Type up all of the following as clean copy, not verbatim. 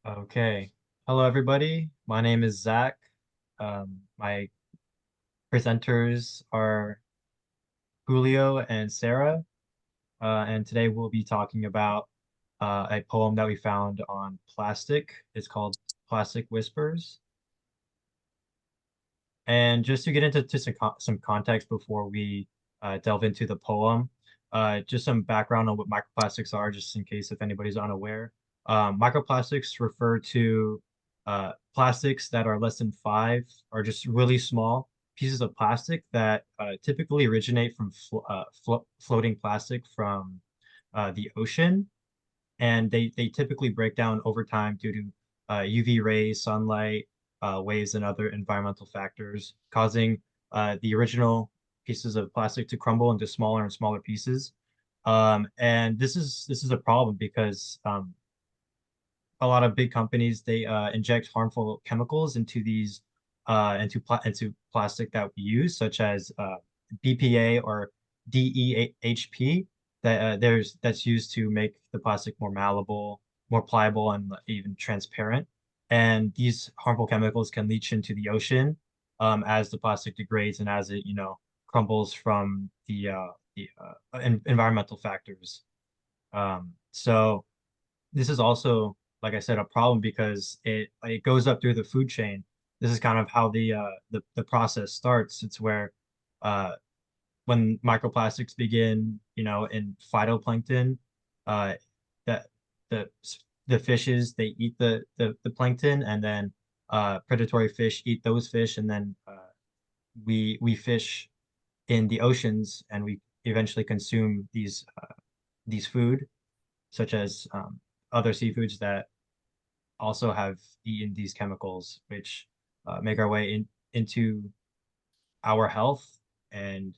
Okay. Hello, everybody. My name is Zach. My presenters are Julio and Sarah. And today we'll be talking about a poem that we found on plastic. It's called Plastic Whispers. And just to get into some context before we delve into the poem, just some background on what microplastics are, just in case if anybody's unaware. Microplastics refer to plastics that are less than five or just really small pieces of plastic that typically originate from floating plastic from the ocean, and they typically break down over time due to UV rays, sunlight, waves, and other environmental factors, causing the original pieces of plastic to crumble into smaller and smaller pieces. And this is a problem because a lot of big companies they inject harmful chemicals into these into plastic that we use, such as BPA or DEHP that's used to make the plastic more malleable, more pliable, and even transparent. And these harmful chemicals can leach into the ocean as the plastic degrades and as it, crumbles from the environmental factors. So this is also, like I said, a problem because it goes up through the food chain. This is kind of how the process starts. It's where uh, when microplastics begin, in phytoplankton, uh, that the the fishes they eat the plankton, and then predatory fish eat those fish, and then we fish in the oceans, and we eventually consume these food, such as other seafoods that also have eaten these chemicals, which make our way into our health, and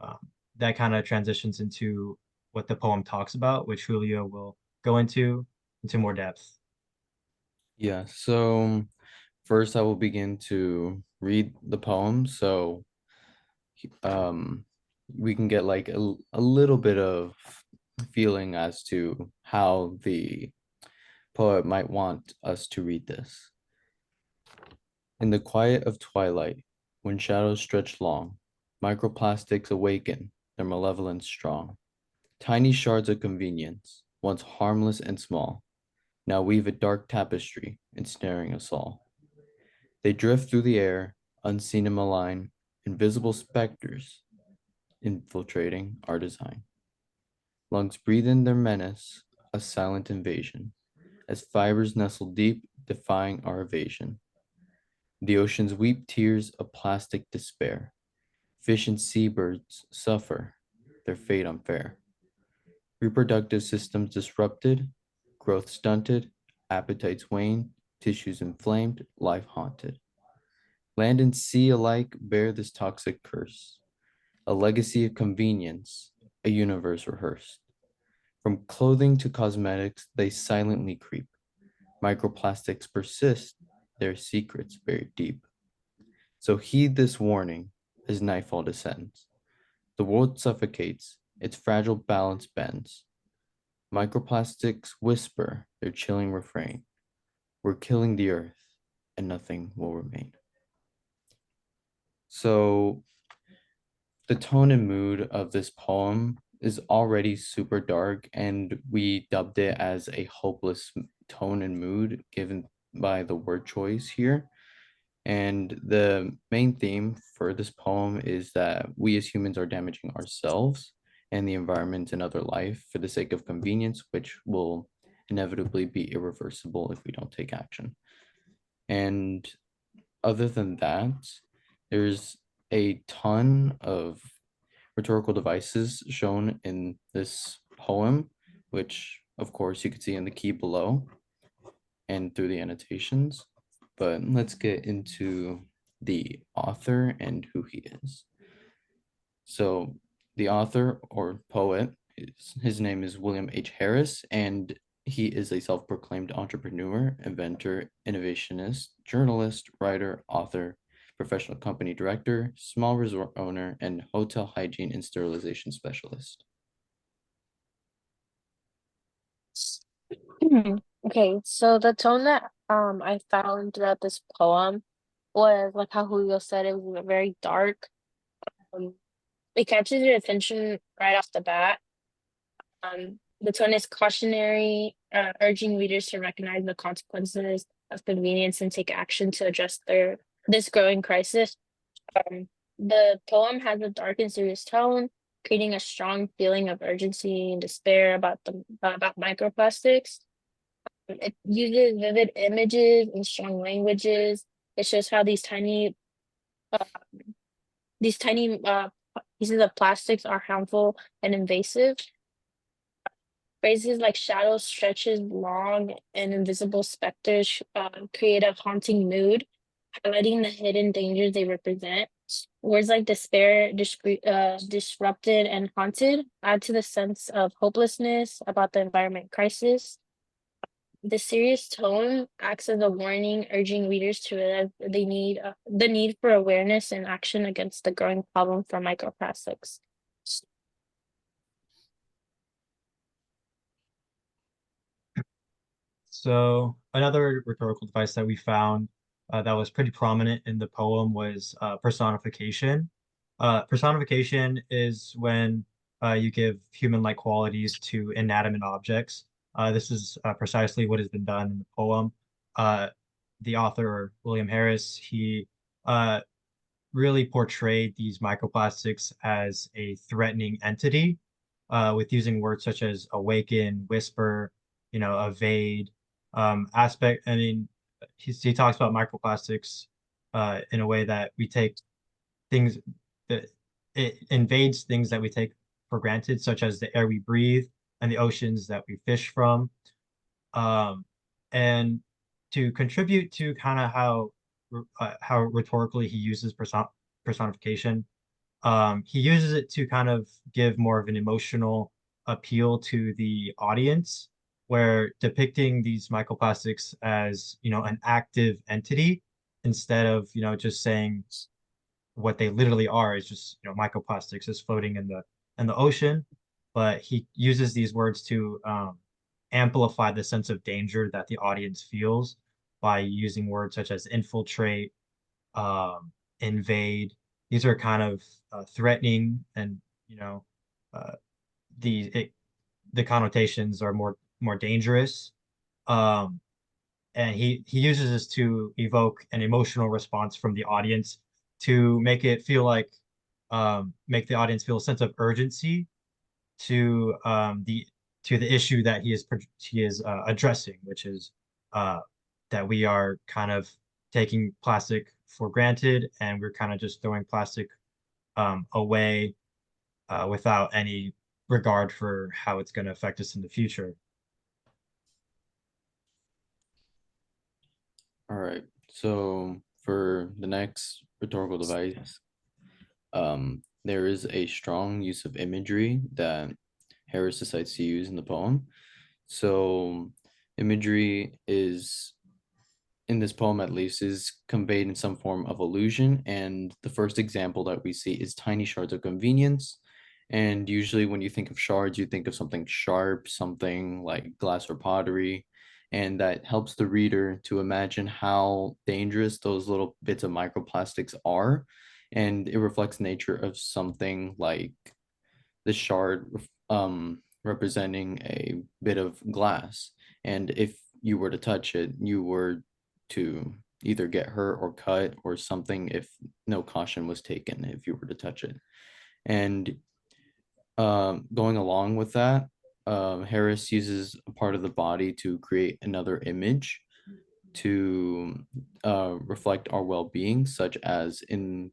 um, that kind of transitions into what the poem talks about, which Julio will go into more depth. Yeah, so first I will begin to read the poem so um we can get like a little bit of feeling as to how the poet might want us to read this. In the quiet of twilight, when shadows stretch long, microplastics awaken, their malevolence strong. Tiny shards of convenience, once harmless and small, now weave a dark tapestry, ensnaring us all. They drift through the air, unseen and malign, invisible specters infiltrating our design. Lungs breathe in their menace, a silent invasion, as fibers nestle deep, defying our evasion. The oceans weep tears of plastic despair. Fish and seabirds suffer, their fate unfair. Reproductive systems disrupted, growth stunted, appetites wane, tissues inflamed, life haunted. Land and sea alike bear this toxic curse, a legacy of convenience, a universe rehearsed. From clothing to cosmetics, they silently creep. Microplastics persist, their secrets buried deep. So heed this warning as nightfall descends. The world suffocates, its fragile balance bends. Microplastics whisper their chilling refrain. We're killing the earth, and nothing will remain. So the tone and mood of this poem is already super dark, and we dubbed it as a hopeless tone and mood given by the word choice here. And the main theme for this poem is that we as humans are damaging ourselves and the environment and other life for the sake of convenience, which will inevitably be irreversible if we don't take action. And other than that, there's a ton of rhetorical devices shown in this poem, which of course you can see in the key below and through the annotations. But let's get into the author and who he is. So the author or poet his name is William H. Harris, and he is a self-proclaimed entrepreneur, inventor, innovationist, journalist, writer, author, professional company director, small resort owner, and hotel hygiene and sterilization specialist. Okay, so the tone that I found throughout this poem was like how Julio said it was very dark. Um, it catches your attention right off the bat. The tone is cautionary, urging readers to recognize the consequences of convenience and take action to address this growing crisis. The poem has a dark and serious tone, creating a strong feeling of urgency and despair about microplastics. It uses vivid images and strong languages. It shows how uh, these tiny pieces of plastics are harmful and invasive. Phrases like shadow stretches long and invisible specters create a haunting mood, highlighting the hidden dangers they represent. Words like despair, disrupted, and haunted add to the sense of hopelessness about the environment crisis. The serious tone acts as a warning, urging readers to realize the need for awareness and action against the growing problem for microplastics. So another rhetorical device that we found that was pretty prominent in the poem was personification. Personification is when you give human-like qualities to inanimate objects. This is precisely what has been done in the poem. Uh, the author, William Harris, he uh, really portrayed these microplastics as a threatening entity with using words such as awaken, whisper, evade, aspect. I mean, he talks about microplastics in a way that we take things that it invades things that we take for granted, such as the air we breathe and the oceans that we fish from. And to contribute to kind of how rhetorically he uses personification, he uses it to kind of give more of an emotional appeal to the audience, where depicting these microplastics as, an active entity instead of, just saying what they literally are is just, microplastics is floating in the ocean. But he uses these words to amplify the sense of danger that the audience feels by using words such as infiltrate, invade. These are kind of threatening, and you know, uh, the it, the connotations are more dangerous. Um, and he uses this to evoke an emotional response from the audience to make it feel like make the audience feel a sense of urgency to the issue that he is addressing, which is uh, that we are kind of taking plastic for granted, and we're kind of just throwing plastic away without any regard for how it's going to affect us in the future. All right. So for the next rhetorical device, there is a strong use of imagery that Harris decides to use in the poem. So imagery is in this poem at least is conveyed in some form of illusion, and the first example that we see is tiny shards of convenience. And usually when you think of shards you think of something sharp, something like glass or pottery, and that helps the reader to imagine how dangerous those little bits of microplastics are. And it reflects nature of something like the shard representing a bit of glass. And if you were to touch it, you were to either get hurt or cut or something if no caution was taken if you were to touch it. And going along with that, Harris uses a part of the body to create another image to reflect our well-being, such as in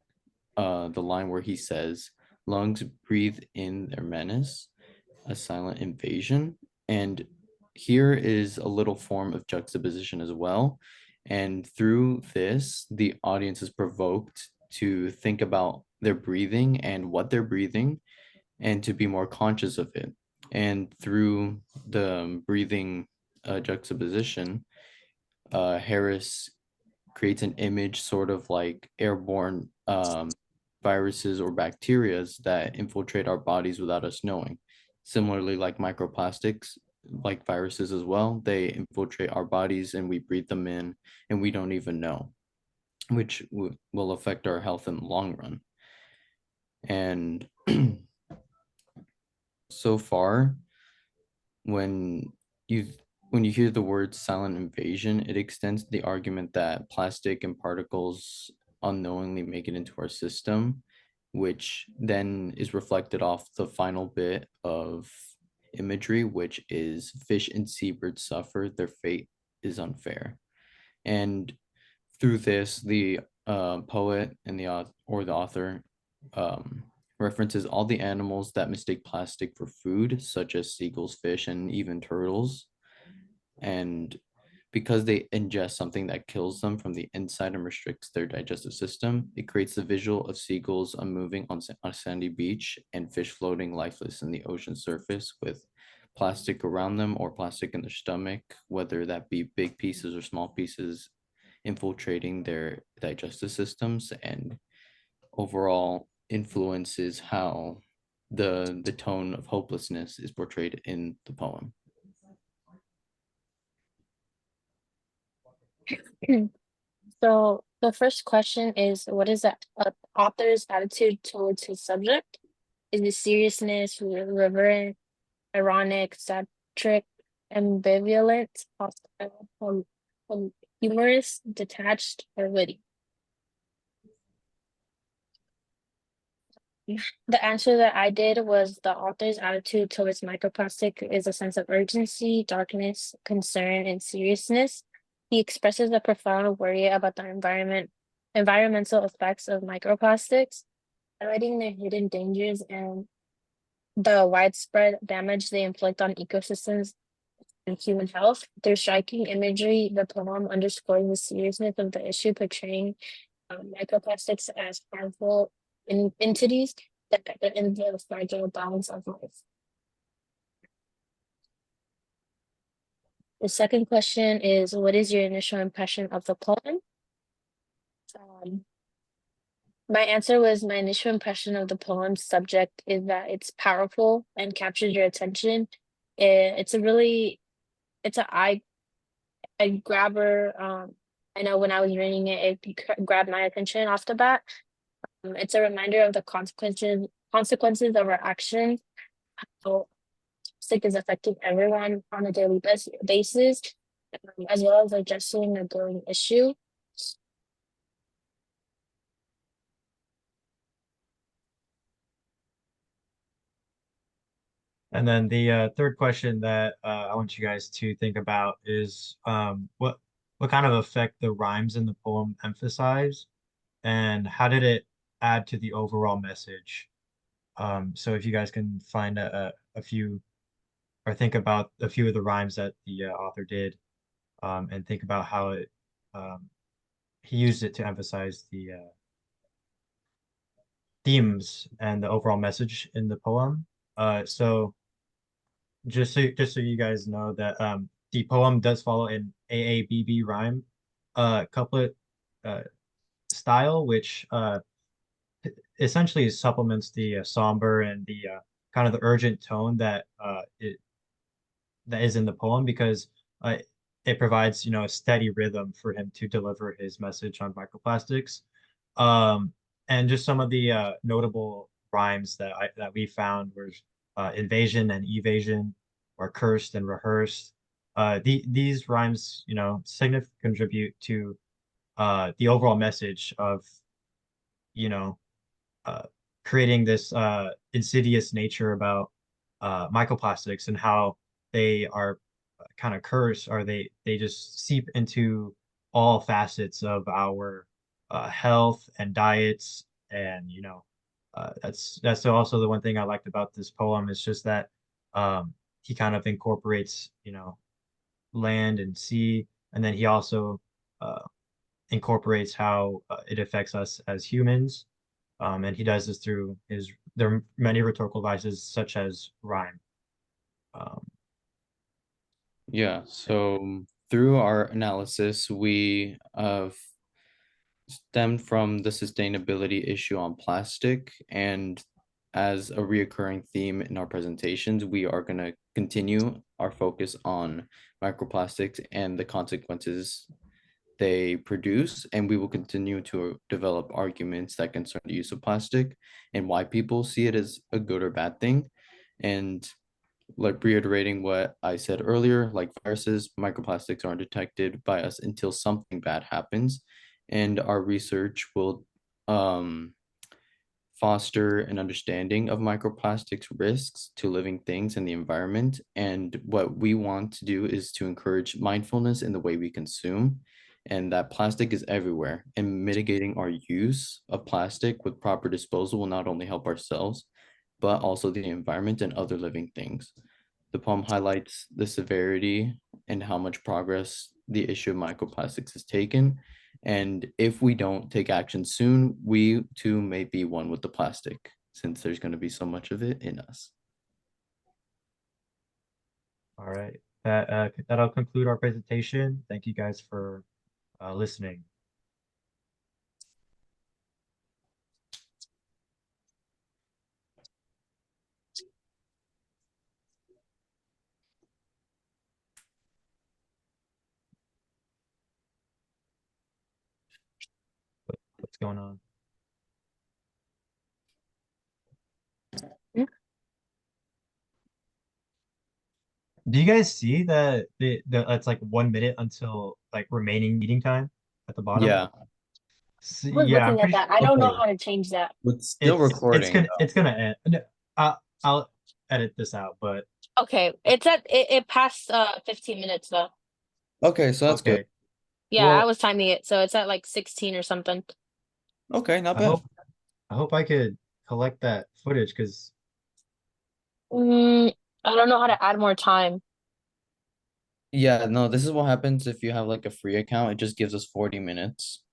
the line where he says, lungs breathe in their menace, a silent invasion. And here is a little form of juxtaposition as well. And through this, the audience is provoked to think about their breathing and what they're breathing and to be more conscious of it. And through the breathing juxtaposition, Harris creates an image sort of like airborne viruses or bacterias that infiltrate our bodies without us knowing. Similarly, like microplastics, like viruses as well. They infiltrate our bodies and we breathe them in and we don't even know, which will affect our health in the long run. And so far, when you when you hear the word silent invasion, it extends the argument that plastic and particles unknowingly make it into our system, which then is reflected off the final bit of imagery, which is fish and seabirds suffer, their fate is unfair. And through this, the poet and the author um, references all the animals that mistake plastic for food, such as seagulls, fish, and even turtles. And because they ingest something that kills them from the inside and restricts their digestive system, it creates the visual of seagulls unmoving on a sandy beach and fish floating lifeless in the ocean surface with plastic around them or plastic in their stomach, whether that be big pieces or small pieces infiltrating their digestive systems, and overall influences how the tone of hopelessness is portrayed in the poem. So the first question is, what is the author's attitude towards his subject? Is it seriousness, reverent, ironic, satiric, ambivalent, hostile, humorous, detached, or witty? The answer that I did was the author's attitude towards microplastic is a sense of urgency, darkness, concern, and seriousness. He expresses a profound worry about the environmental effects of microplastics, highlighting their hidden dangers and the widespread damage they inflict on ecosystems and human health. Through striking imagery, the poem underscores the seriousness of the issue, portraying microplastics as harmful entities that in the fragile balance of life. The second question is, what is your initial impression of the poem? My answer was my initial impression of the poem's subject is that it's powerful and captures your attention. It's an eye grabber. I know when I was reading it, it grabbed my attention off the bat. It's a reminder of the consequences of our actions. So plastic is affecting everyone on a daily basis, as well as addressing a growing issue. And then the third question that I want you guys to think about is what kind of effect the rhymes in the poem emphasize, and how did it add to the overall message? So if you guys can find a few or think about a few of the rhymes that the author did, and think about how um, he used it to emphasize the themes and the overall message in the poem. So just so you guys know that the poem does follow an AABB rhyme couplet uh, style, which essentially supplements the somber and the kind of the urgent tone that is in the poem, because uh, it provides, a steady rhythm for him to deliver his message on microplastics. Um, and just some of the notable rhymes that we found were invasion and evasion, or cursed and rehearsed. These rhymes, significantly contribute to the overall message of, you know, uh, creating this insidious nature about microplastics, and how they are kind of cursed, or they just seep into all facets of our health and diets. And that's also the one thing I liked about this poem, is just that he kind of incorporates, land and sea, and then he also uh, incorporates how it affects us as humans. And he does this through there are many rhetorical devices such as rhyme. Um, Yeah, so through our analysis, we stemmed from the sustainability issue on plastic, and as a reoccurring theme in our presentations, we are going to continue our focus on microplastics and the consequences they produce, and we will continue to develop arguments that concern the use of plastic and why people see it as a good or bad thing. And like reiterating what I said earlier, like viruses, microplastics aren't detected by us until something bad happens, and our research will foster an understanding of microplastics risks to living things and the environment. And what we want to do is to encourage mindfulness in the way we consume, and that plastic is everywhere. And mitigating our use of plastic with proper disposal will not only help ourselves, but also the environment and other living things. The poem highlights the severity and how much progress the issue of microplastics has taken. And if we don't take action soon, we too may be one with the plastic, since there's going to be so much of it in us. All right. That'll conclude our presentation. Thank you guys for listening. What's going on? Do you guys see that it's like 1 minute until like remaining meeting time at the bottom? Yeah, I was Yeah, I'm looking at pretty that. I sure don't know okay. how to change that. It's still recording. it's gonna end. No, I'll edit this out, but Okay, it passed 15 minutes though. Okay, so that's good. okay. Yeah, I Well, was timing it, so it's at like 16 or something. Okay, not I bad. hope I hope I could collect that footage because Mm, I don't know how to add more time. Yeah, no, this is what happens if you have like a free account. It just gives us 40 minutes.